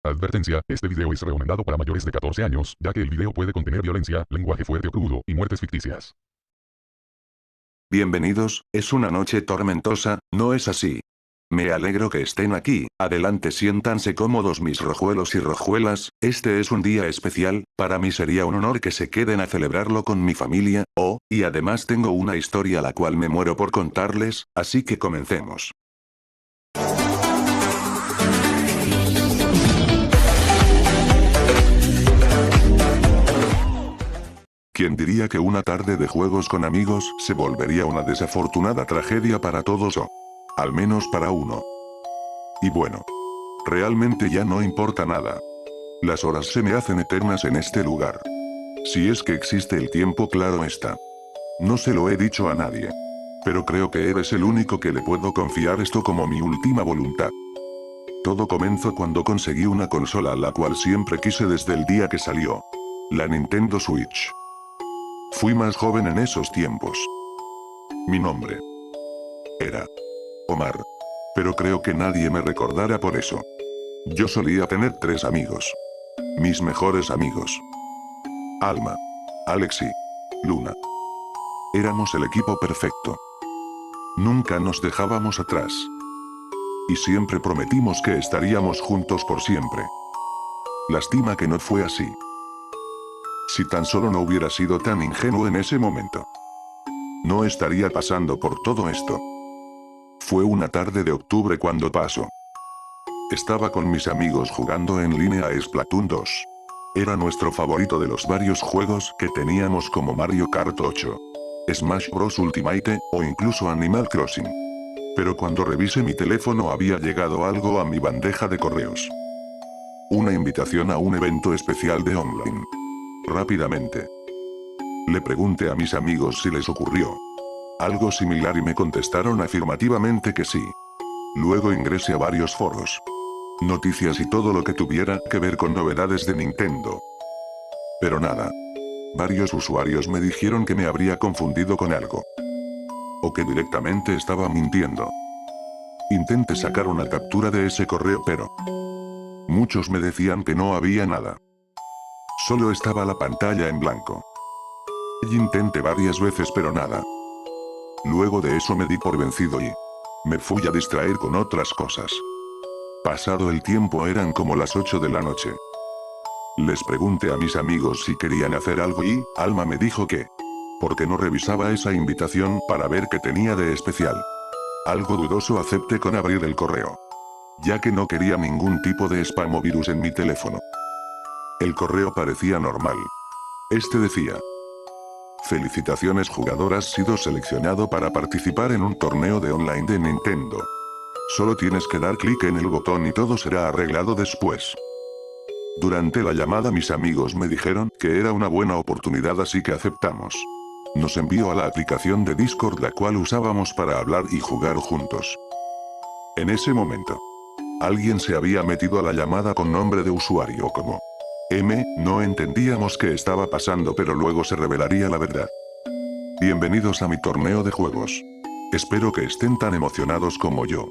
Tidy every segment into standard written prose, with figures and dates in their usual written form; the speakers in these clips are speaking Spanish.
Advertencia, este video es recomendado para mayores de 14 años, ya que el video puede contener violencia, lenguaje fuerte o crudo, y muertes ficticias. Bienvenidos, es una noche tormentosa, ¿no es así? Me alegro que estén aquí, adelante, siéntanse cómodos mis rojuelos y rojuelas, este es un día especial, para mí sería un honor que se queden a celebrarlo con mi familia, y además tengo una historia la cual me muero por contarles, así que comencemos. ¿Quién diría que una tarde de juegos con amigos se volvería una desafortunada tragedia para todos o al menos para uno? Y bueno, realmente ya no importa nada. Las horas se me hacen eternas en este lugar. Si es que existe el tiempo, claro está. No se lo he dicho a nadie. Pero creo que eres el único que le puedo confiar esto como mi última voluntad. Todo comenzó cuando conseguí una consola la cual siempre quise desde el día que salió. La Nintendo Switch. Fui más joven en esos tiempos. Mi nombre era Omar. Pero creo que nadie me recordará por eso. Yo solía tener 3 amigos. Mis mejores amigos. Alma, Alex y Luna. Éramos el equipo perfecto. Nunca nos dejábamos atrás. Y siempre prometimos que estaríamos juntos por siempre. Lástima que no fue así. Si tan solo no hubiera sido tan ingenuo en ese momento, no estaría pasando por todo esto. Fue una tarde de octubre cuando pasó. Estaba con mis amigos jugando en línea a Splatoon 2. Era nuestro favorito de los varios juegos que teníamos como Mario Kart 8, Smash Bros Ultimate, o incluso Animal Crossing. Pero cuando revisé mi teléfono había llegado algo a mi bandeja de correos. Una invitación a un evento especial de online. Rápidamente le pregunté a mis amigos si les ocurrió algo similar y me contestaron afirmativamente que sí. Luego ingresé a varios foros, noticias y todo lo que tuviera que ver con novedades de Nintendo. Pero nada. Varios usuarios me dijeron que me habría confundido con algo. O que directamente estaba mintiendo. Intenté sacar una captura de ese correo pero muchos me decían que no había nada. Solo estaba la pantalla en blanco. Y intenté varias veces pero nada. Luego de eso me di por vencido y me fui a distraer con otras cosas. Pasado el tiempo eran como las 8 de la noche. Les pregunté a mis amigos si querían hacer algo y Alma me dijo que porque no revisaba esa invitación para ver qué tenía de especial. Algo dudoso acepté con abrir el correo, ya que no quería ningún tipo de spam o virus en mi teléfono. El correo parecía normal. Este decía: felicitaciones jugador, has sido seleccionado para participar en un torneo de online de Nintendo. Solo tienes que dar clic en el botón y todo será arreglado después. Durante la llamada mis amigos me dijeron que era una buena oportunidad, así que aceptamos. Nos envió a la aplicación de Discord la cual usábamos para hablar y jugar juntos. En ese momento, alguien se había metido a la llamada con nombre de usuario como no entendíamos qué estaba pasando, pero luego se revelaría la verdad. Bienvenidos a mi torneo de juegos. Espero que estén tan emocionados como yo.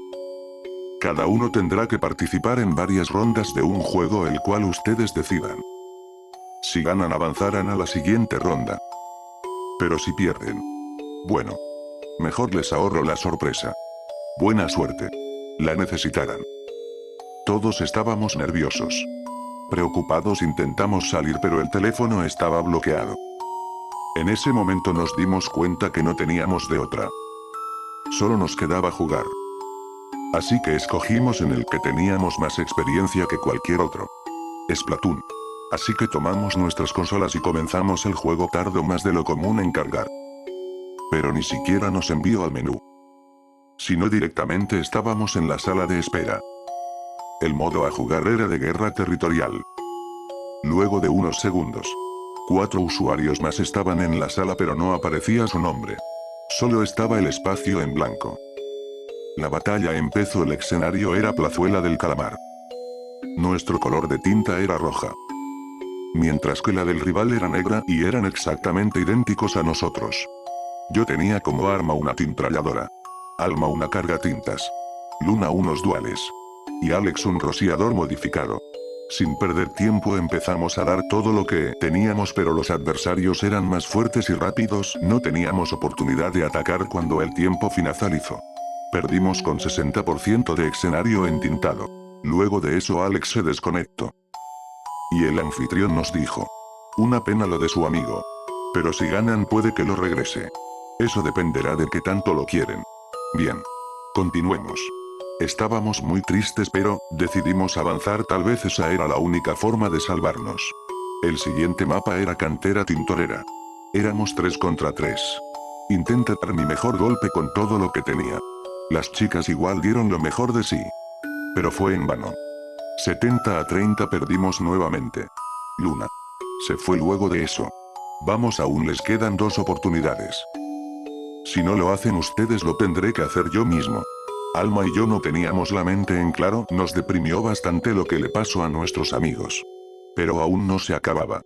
Cada uno tendrá que participar en varias rondas de un juego el cual ustedes decidan. Si ganan avanzarán a la siguiente ronda. Pero si pierden, bueno, mejor les ahorro la sorpresa. Buena suerte. La necesitarán. Todos estábamos nerviosos. Preocupados intentamos salir pero el teléfono estaba bloqueado. En ese momento nos dimos cuenta que no teníamos de otra. Solo nos quedaba jugar. Así que escogimos en el que teníamos más experiencia que cualquier otro. Splatoon. Así que tomamos nuestras consolas y comenzamos el juego. Tardó más de lo común en cargar. Pero ni siquiera nos envió al menú. Sino directamente estábamos en la sala de espera. El modo a jugar era de guerra territorial. Luego de unos segundos, 4 usuarios más estaban en la sala pero no aparecía su nombre. Solo estaba el espacio en blanco. La batalla empezó. El escenario era Plazuela del Calamar. Nuestro color de tinta era roja, mientras que la del rival era negra y eran exactamente idénticos a nosotros. Yo tenía como arma una tintralladora, Alma una carga tintas, Luna unos duales, y Alex un rociador modificado. Sin perder tiempo empezamos a dar todo lo que teníamos, pero los adversarios eran más fuertes y rápidos, no teníamos oportunidad de atacar cuando el tiempo finalizó. Perdimos con 60% de escenario entintado. Luego de eso Alex se desconectó. Y el anfitrión nos dijo: una pena lo de su amigo. Pero si ganan puede que lo regrese. Eso dependerá de qué tanto lo quieren. Bien. Continuemos. Estábamos muy tristes, pero decidimos avanzar, tal vez esa era la única forma de salvarnos. El siguiente mapa era Cantera Tintorera. Éramos 3 contra 3. Intenté dar mi mejor golpe con todo lo que tenía. Las chicas igual dieron lo mejor de sí. Pero fue en vano. 70-30 perdimos nuevamente. Luna se fue luego de eso. Vamos, aún les quedan 2 oportunidades. Si no lo hacen ustedes, lo tendré que hacer yo mismo. Alma y yo no teníamos la mente en claro, nos deprimió bastante lo que le pasó a nuestros amigos. Pero aún no se acababa.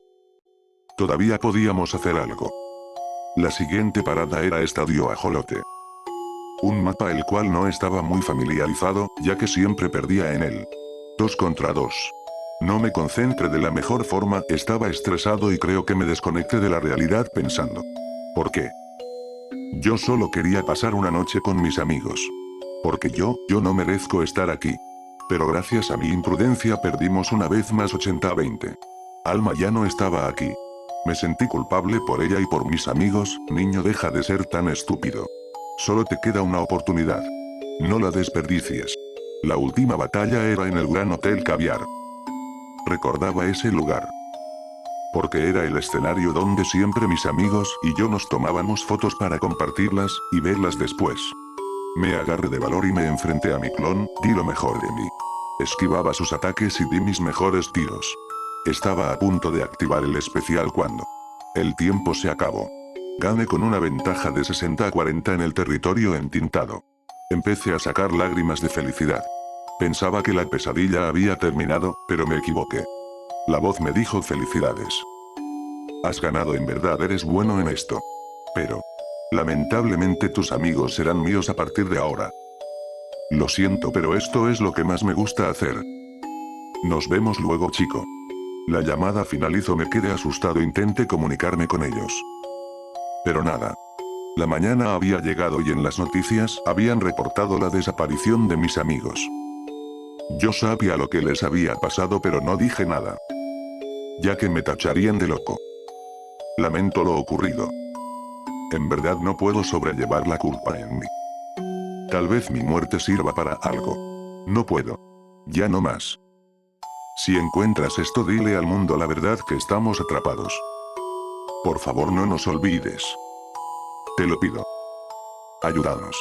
Todavía podíamos hacer algo. La siguiente parada era Estadio Ajolote. Un mapa el cual no estaba muy familiarizado, ya que siempre perdía en él. 2 contra 2. No me concentré de la mejor forma, estaba estresado y creo que me desconecté de la realidad pensando: ¿por qué? Yo solo quería pasar una noche con mis amigos. Porque yo no merezco estar aquí. Pero gracias a mi imprudencia perdimos una vez más 80-20. Alma ya no estaba aquí. Me sentí culpable por ella y por mis amigos. Niño, deja de ser tan estúpido. Solo te queda una oportunidad. No la desperdicies. La última batalla era en el Gran Hotel Caviar. Recordaba ese lugar. Porque era el escenario donde siempre mis amigos y yo nos tomábamos fotos para compartirlas y verlas después. Me agarré de valor y me enfrenté a mi clon, di lo mejor de mí. Esquivaba sus ataques y di mis mejores tiros. Estaba a punto de activar el especial cuando el tiempo se acabó. Gané con una ventaja de 60-40 en el territorio entintado. Empecé a sacar lágrimas de felicidad. Pensaba que la pesadilla había terminado, pero me equivoqué. La voz me dijo: felicidades. Has ganado, en verdad eres bueno en esto. Pero lamentablemente tus amigos serán míos a partir de ahora. Lo siento, pero esto es lo que más me gusta hacer. Nos vemos luego, chico. La llamada finalizó, me quedé asustado, intenté comunicarme con ellos. Pero nada. La mañana había llegado y en las noticias habían reportado la desaparición de mis amigos. Yo sabía lo que les había pasado, pero no dije nada. Ya que me tacharían de loco. Lamento lo ocurrido. En verdad no puedo sobrellevar la culpa en mí. Tal vez mi muerte sirva para algo. No puedo. Ya no más. Si encuentras esto, dile al mundo la verdad, que estamos atrapados. Por favor, no nos olvides. Te lo pido. Ayúdanos.